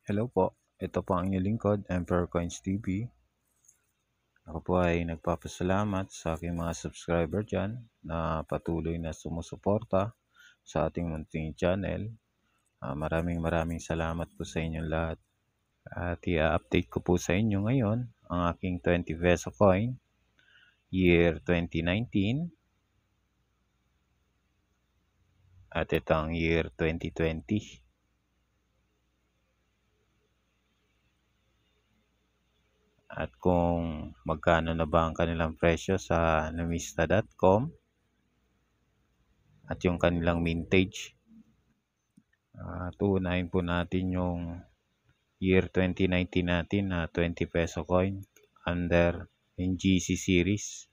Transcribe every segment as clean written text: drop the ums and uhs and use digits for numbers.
Hello po, ito po ang inyong lingkod, Emperor Coins TV. Ako po ay nagpapasalamat sa aking mga subscriber dyan na patuloy na sumusuporta sa ating munting channel. Maraming salamat po sa inyong lahat. At i-update ko po sa inyo ngayon ang aking 20 peso coin, year 2019. At ito ang year 2020. At kung magkano na ba ang kanilang presyo sa numista.com at yung kanilang mintage. Tuunahin po natin yung year 2019 natin na 20 peso coin under NGC series.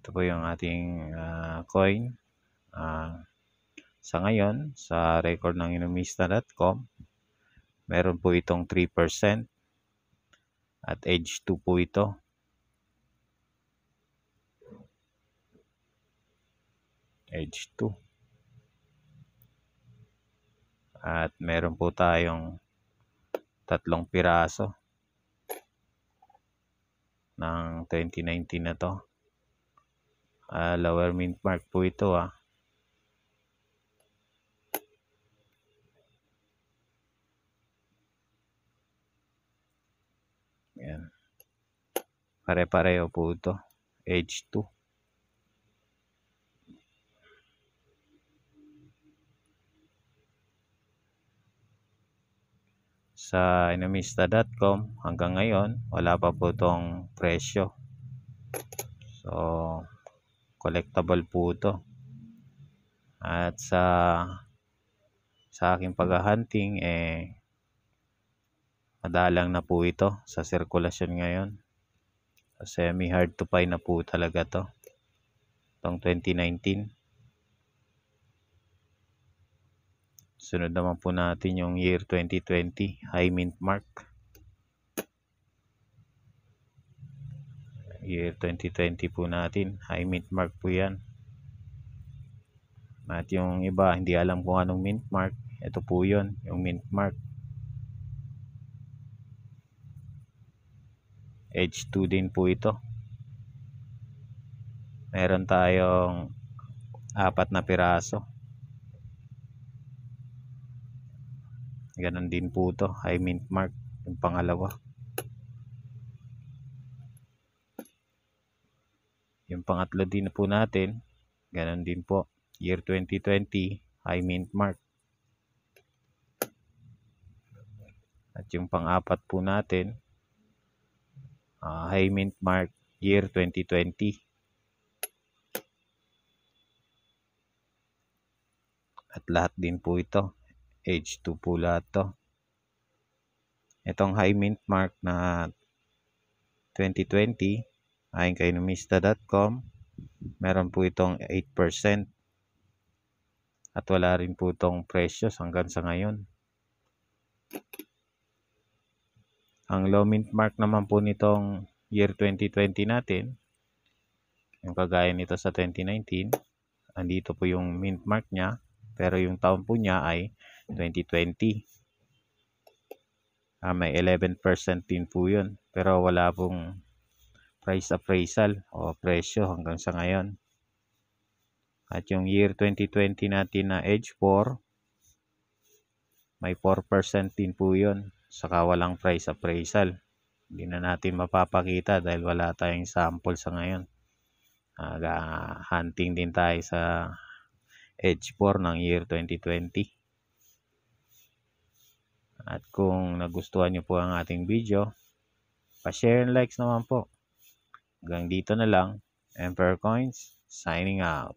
Ito po yung ating coin. Sa ngayon, sa record ng inumista.com, meron po itong 3% at edge 2 po ito. Edge 2. At meron po tayong 3 piraso ng 2019 na to. Lower mint mark po ito Yan. Pare-pareho po ito. Edge 2. Sa inumista.com hanggang ngayon wala pa po itong presyo. So collectible po ito. At sa aking paghahunting madalang na po ito sa sirkulasyon ngayon. Semi hard to find na po talaga to. Itong 2019. Sunod naman po natin yung year 2020, high mint mark. Year 2020 po natin, high mint mark po yan. At yung iba, hindi alam kung anong mint mark. Ito po yun, yung mint mark. Edge 2 din po ito. Meron tayong 4 na piraso. Ganon din po ito, high mint mark, yung pangalawa. Yung pangatlo din po natin, ganon din po, year 2020, high mint mark. At yung pang-apat po natin, high mint mark, year 2020. At lahat din po ito, edge 2 po lahat to. Itong high mint mark na 2020, ayon kay numista.com, meron po itong 8%. At wala rin po itong presyo hanggang sa ngayon. Ang low mint mark naman po nitong year 2020 natin, yung kagaya nito sa 2019, andito po yung mint mark niya, pero yung taon po niya ay 2020. May 11% din po yun, pero wala pong price appraisal o presyo hanggang sa ngayon. At yung year 2020 natin na edge 4, may 4% din po yun, saka walang price appraisal. Hindi na natin mapapakita dahil wala tayong sample sa ngayon. Hunting din tayo sa edge 4 ng year 2020. At kung nagustuhan nyo po ang ating video, pa-share and likes naman po. Hanggang dito na lang. Emperor Coins, signing out.